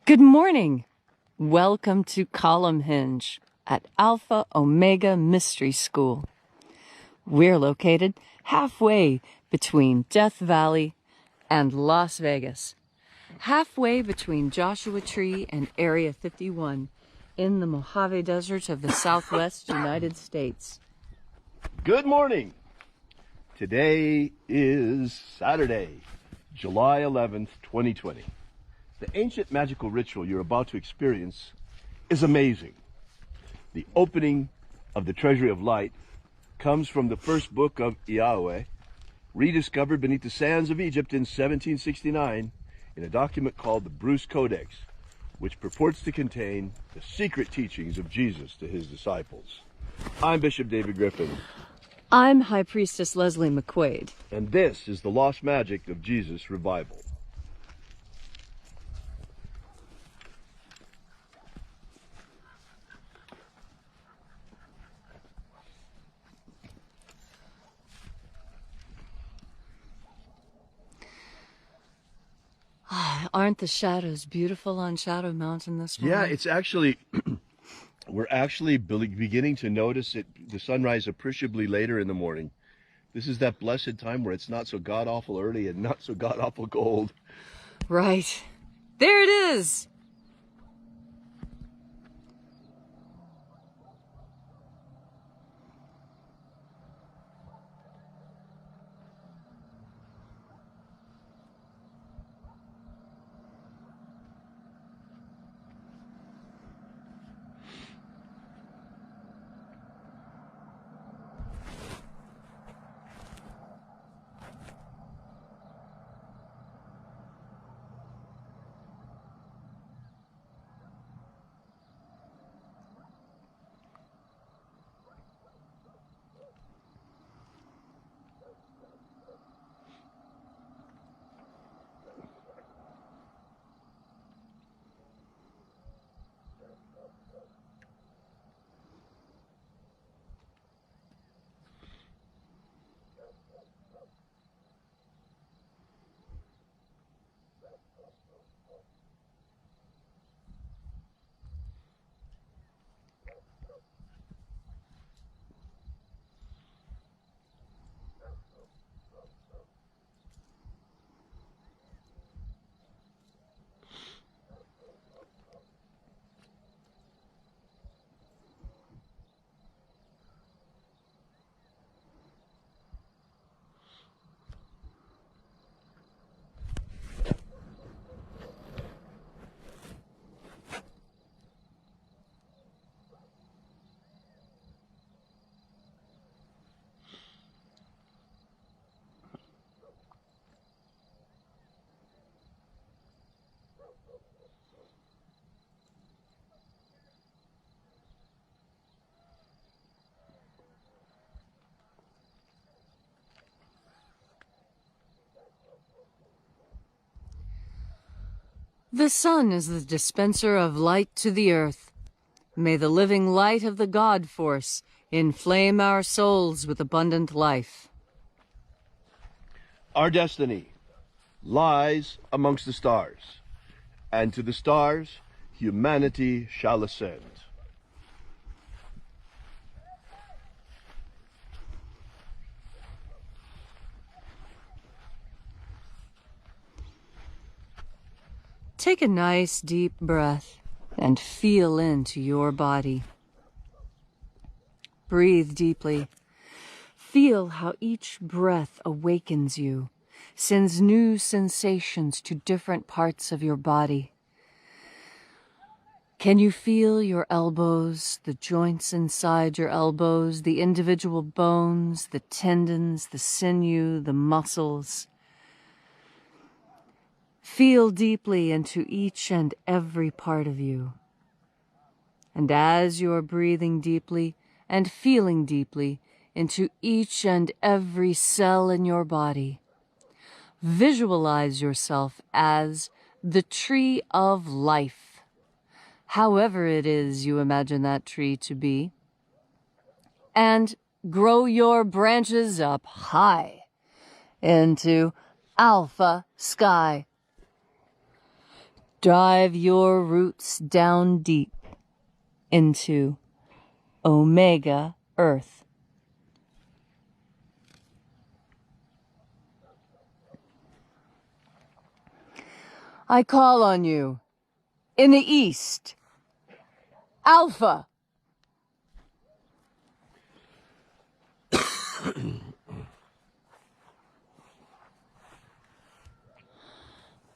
Good morning. Welcome to Column Hinge at Alpha Ωmega Mystery School. We're located halfway between Death Valley and Las Vegas, halfway between Joshua Tree and Area 51 in the Mojave Desert of the Southwest United States. Good morning. Today is Saturday, July 11th, 2020. The ancient magical ritual you're about to experience is amazing. The opening of the Treasury of Light comes from the first book of Yahweh, rediscovered beneath the sands of Egypt in 1769 in a document called the Bruce Codex, which purports to contain the secret teachings of Jesus to his disciples. I'm Bishop David Griffin. I'm High Priestess Leslie McQuade. And this is the Lost Magic of Jesus Revival. Aren't the shadows beautiful on Shadow Mountain this morning? Yeah, it's actually, we're actually beginning to notice the sunrise appreciably later in the morning. This is that blessed time where it's not so god-awful early and not so god-awful cold. Right. There it is! The sun is the dispenser of light to the earth. May the living light of the God Force inflame our souls with abundant life. Our destiny lies amongst the stars, and to the stars humanity shall ascend. Take a nice deep breath and feel into your body. Breathe deeply. Feel how each breath awakens you, sends new sensations to different parts of your body. Can you feel your elbows, the joints inside your elbows, the individual bones, the tendons, the sinew, the muscles? Feel deeply into each and every part of you. And as you are breathing deeply and feeling deeply into each and every cell in your body, visualize yourself as the tree of life, however it is you imagine that tree to be, and grow your branches up high into alpha sky. Drive your roots down deep into Omega Earth. I call on you in the east, Alpha.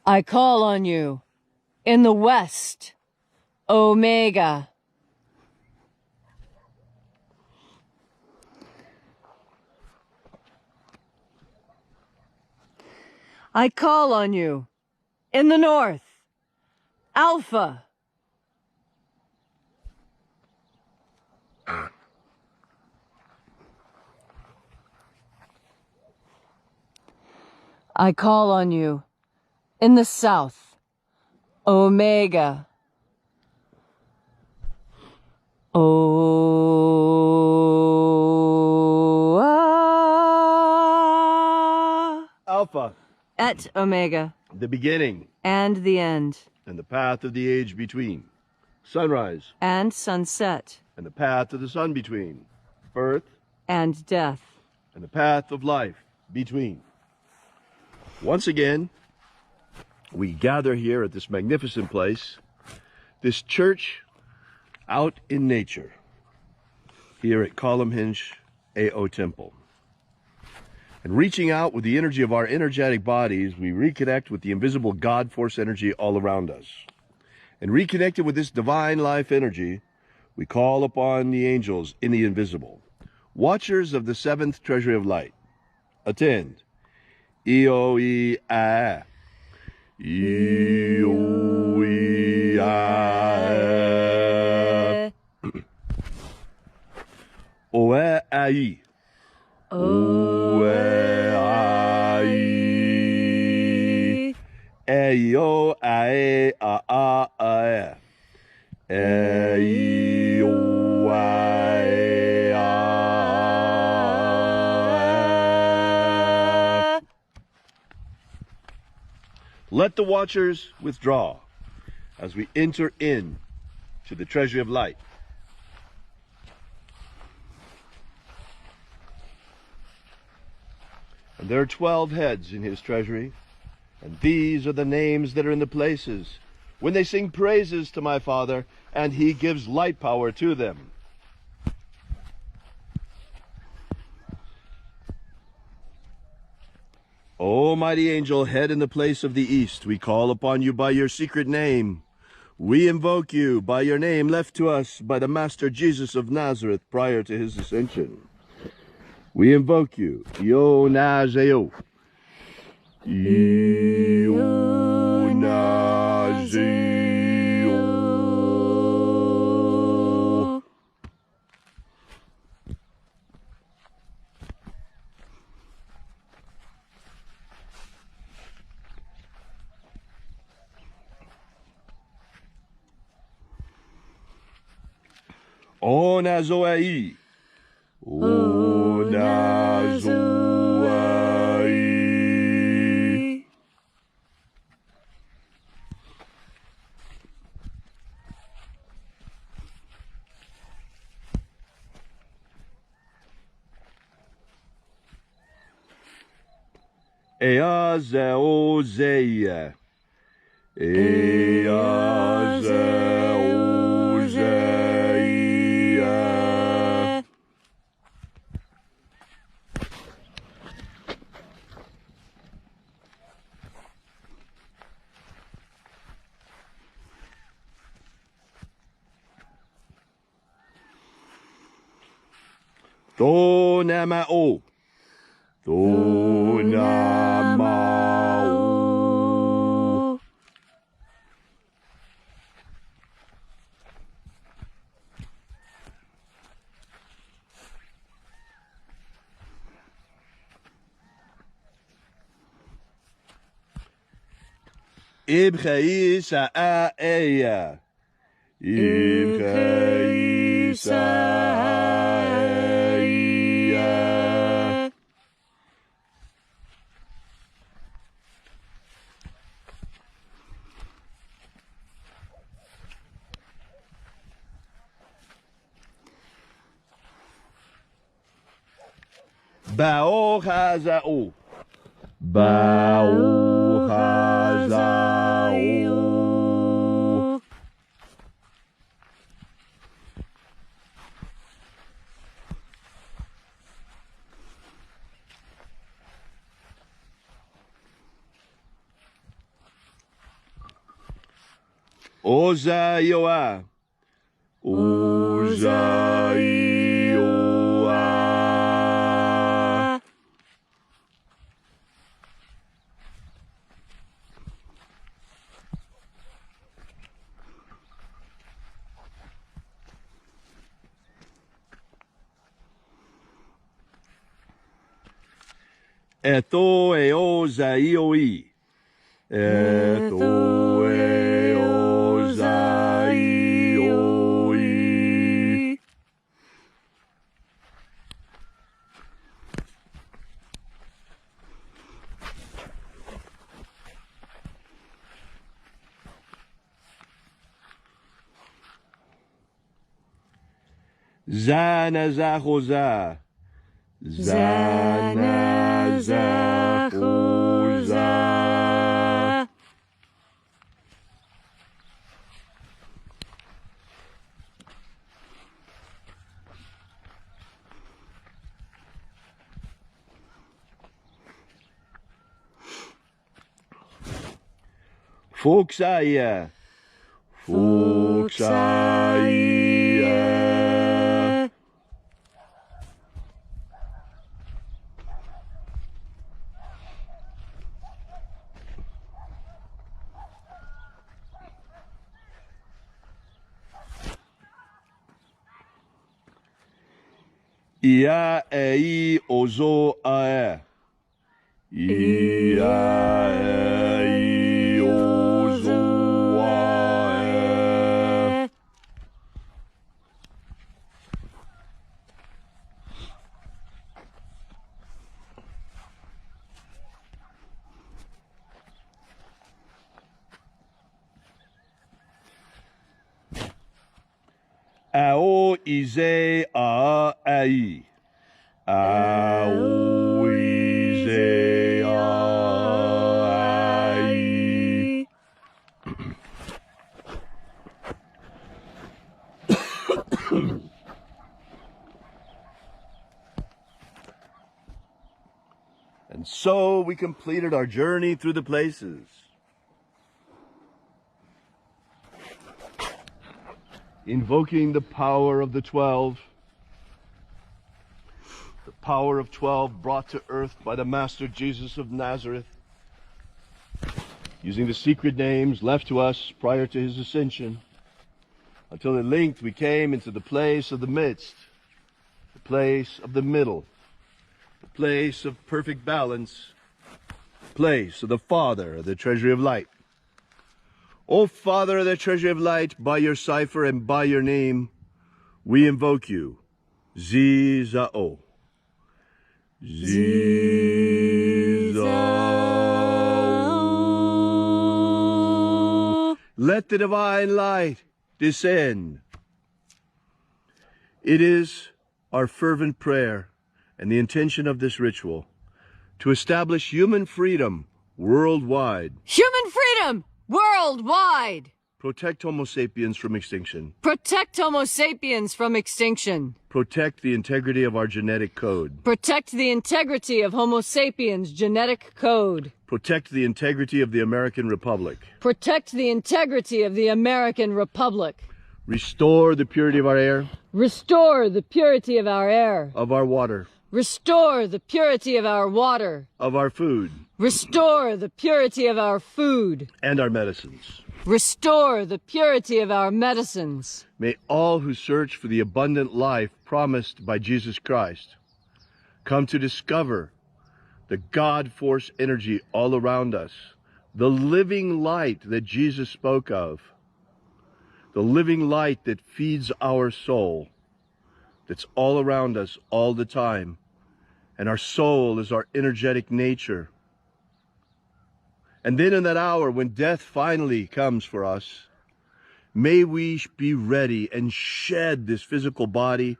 I call on you in the west, Omega. I call on you in the north, Alpha. I call on you in the south, Omega. Alpha, Et Omega, the beginning and the end, and the path of the age between. Sunrise and sunset, and the path of the sun between. Birth and death, and the path of life between. Once again, we gather here at this magnificent place, this church out in nature, here at Columhinch AO Temple. And reaching out with the energy of our energetic bodies, we reconnect with the invisible God force energy all around us. And reconnected with this divine life energy, we call upon the angels in the invisible, watchers of the seventh treasury of light. Attend. E-O-E-A. E-O-E-A. O-E-A-I. O-E-A-I. E-O-A-A-A-A. E-O-A-A. Let the watchers withdraw as we enter in to the treasury of light. And there are 12 heads in his treasury, and these are the names that are in the places when they sing praises to my Father, and he gives light power to them. O mighty angel, head in the place of the east, we call upon you by your secret name. We invoke you by your name left to us by the Master Jesus of Nazareth prior to his ascension. We invoke you, Yo Nazeo. Yo Nazeo. O Nazoai. O Nazoai. Eazeozeia. Eazeozeia. Tho namao. Tho namao. Ibchaisa aeya. Ibchaisa aeya. Baruch hazao. Baruch hazao. Ozayoa. Ozayoa. Etho eozaioi. Etho eozaioi. Zanazahoza. Zanazahoza. Foxaya. Foxaya. Ia ei ozo ae. Ia ei ozo ae. Ao ize a ai. Ao ize a ai. And so we completed our journey through the places. Invoking the power of the 12, the power of 12 brought to earth by the Master Jesus of Nazareth, using the secret names left to us prior to his ascension, until at length we came into the place of the midst, the place of the middle, the place of perfect balance, the place of the Father of the Treasury of Light. O Father of the Treasury of Light, by your cipher and by your name, we invoke you. Zizao. Zizao. Let the divine light descend. It is our fervent prayer and the intention of this ritual to establish human freedom worldwide. Human freedom! Worldwide! Protect Homo sapiens from extinction. Protect Homo sapiens from extinction. Protect the integrity of our genetic code. Protect the integrity of Homo sapiens' genetic code. Protect the integrity of the American Republic. Protect the integrity of the American Republic. Restore the purity of our air. Restore the purity of our air. Of our water. Restore the purity of our water. Of our food. Restore the purity of our food. And our medicines. Restore the purity of our medicines. May all who search for the abundant life promised by Jesus Christ come to discover the God force energy all around us, the living light that Jesus spoke of, the living light that feeds our soul, that's all around us all the time, and our soul is our energetic nature. And then in that hour when death finally comes for us, may we be ready and shed this physical body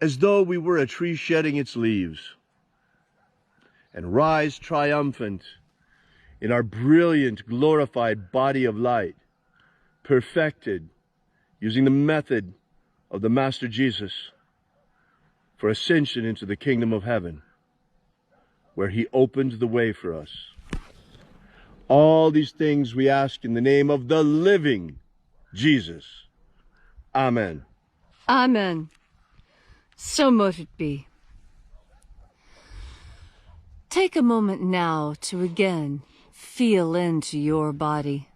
as though we were a tree shedding its leaves. and rise triumphant in our brilliant, glorified body of light, perfected using the method of the Master Jesus for ascension into the kingdom of heaven, where he opened the way for us. All these things we ask in the name of the living Jesus. Amen. Amen. So mote it be. Take a moment now to again feel into your body.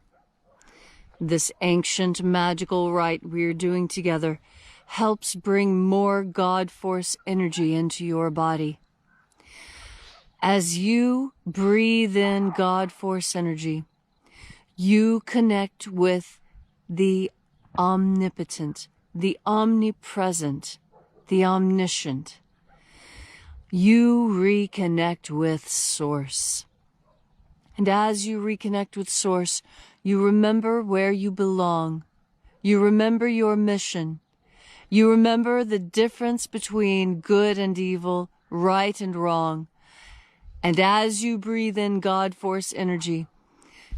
This ancient magical rite we're doing together helps bring more God Force energy into your body. As you breathe in God Force energy, you connect with the omnipotent, the omnipresent, the omniscient. You reconnect with Source. And as you reconnect with Source, you remember where you belong. You remember your mission. You remember the difference between good and evil, right and wrong. And as you breathe in God Force energy,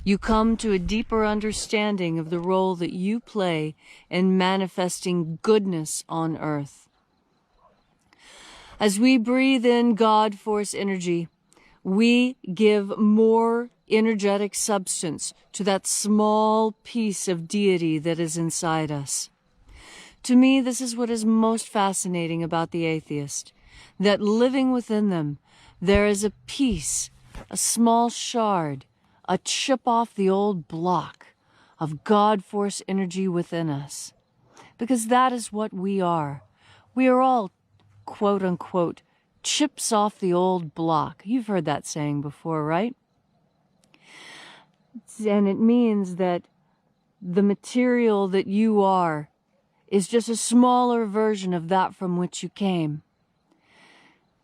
you come to a deeper understanding of the role that you play in manifesting goodness on earth. As we breathe in God Force energy, we give more energetic substance to that small piece of deity that is inside us. To me, this is what is most fascinating about the atheist, that living within them, there is a piece, a small shard, a chip off the old block of God Force energy within us. Because that is what we are. We are all, quote unquote, chips off the old block. You've heard that saying before, right? And it means that the material that you are is just a smaller version of that from which you came.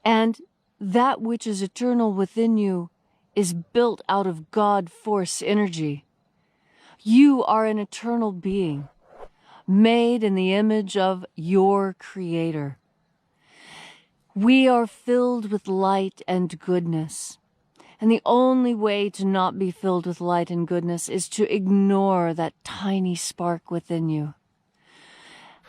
And that which is eternal within you is built out of God Force energy. You are an eternal being, made in the image of your Creator. We are filled with light and goodness. And the only way to not be filled with light and goodness is to ignore that tiny spark within you.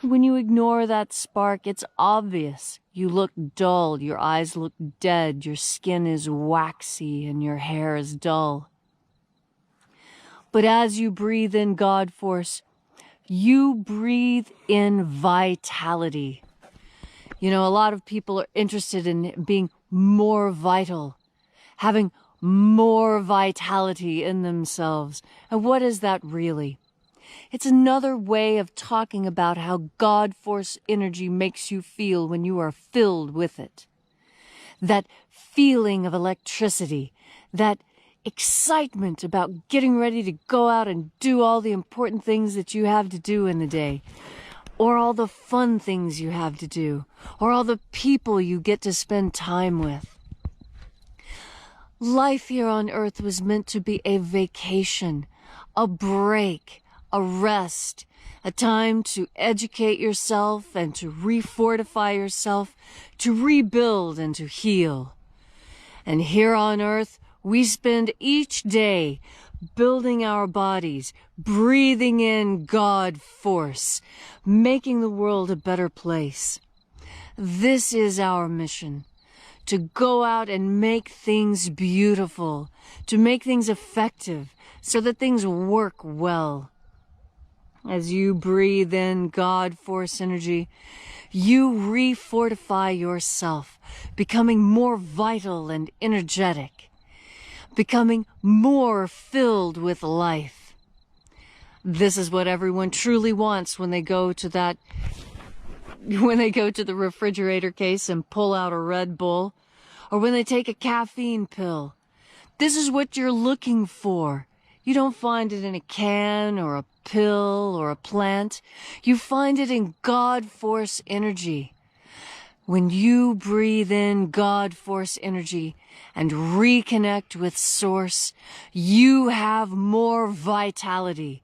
When you ignore that spark, it's obvious. You look dull, your eyes look dead, your skin is waxy, and your hair is dull. But as you breathe in God Force, you breathe in vitality. You know, a lot of people are interested in being more vital, having more vitality in themselves. And what is that really? It's another way of talking about how God Force energy makes you feel when you are filled with it. That feeling of electricity, that excitement about getting ready to go out and do all the important things that you have to do in the day, or all the fun things you have to do, or all the people you get to spend time with. Life here on Earth was meant to be a vacation, a break, a rest, a time to educate yourself and to refortify yourself, to rebuild and to heal. And here on Earth, we spend each day building our bodies, breathing in God Force, making the world a better place. This is our mission. To go out and make things beautiful, to make things effective, so that things work well. As you breathe in God Force energy, you refortify yourself, becoming more vital and energetic, becoming more filled with life. This is what everyone truly wants when they go to the refrigerator case and pull out a Red Bull, or when they take a caffeine pill. This is what you're looking for. You don't find it in a can or a pill or a plant. You find it in God Force energy. When you breathe in God Force energy and reconnect with Source, you have more vitality,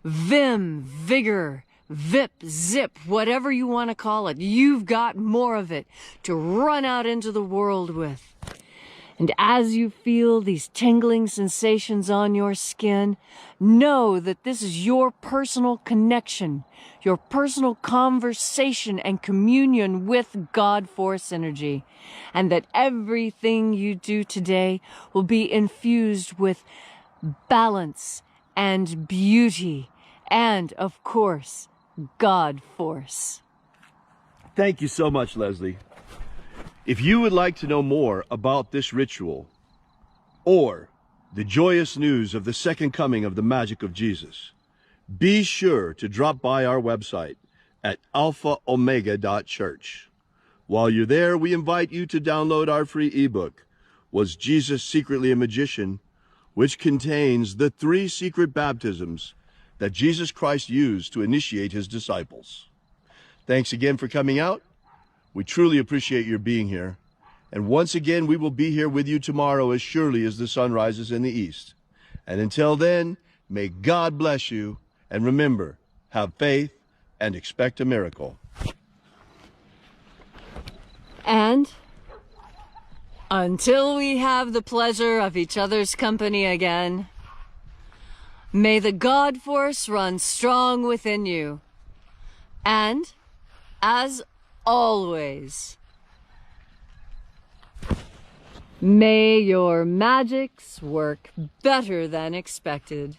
vim, vigor, vip, zip, whatever you want to call it. You've got more of it to run out into the world with. And as you feel these tingling sensations on your skin, know that this is your personal connection, your personal conversation and communion with God Force energy, and that everything you do today will be infused with balance and beauty and, of course, God Force. Thank you so much, Leslie. If you would like to know more about this ritual or the joyous news of the second coming of the Magick of Jesus, be sure to drop by our website at alphaomega.church. While you're there, we invite you to download our free ebook, Was Jesus Secretly a Magician?, which contains the 3 secret baptisms that Jesus Christ used to initiate his disciples. Thanks again for coming out. We truly appreciate your being here. And once again, we will be here with you tomorrow as surely as the sun rises in the east. And until then, may God bless you. And remember, have faith and expect a miracle. And until we have the pleasure of each other's company again, may the God Force run strong within you. And, as always, may your magics work better than expected.